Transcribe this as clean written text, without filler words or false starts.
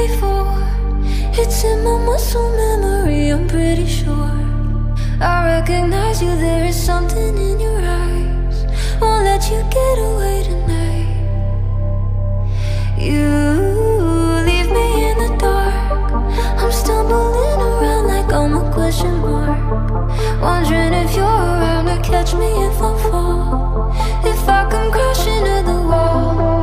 before. It's in my muscle memory, I'm pretty sure. I recognize you, there is something in your eyes. Won't let you get away tonight. You leave me in the dark. I'm stumbling around like I'm a question mark, wondering if you're around to catch me if I fall, if I come crashing to the wall.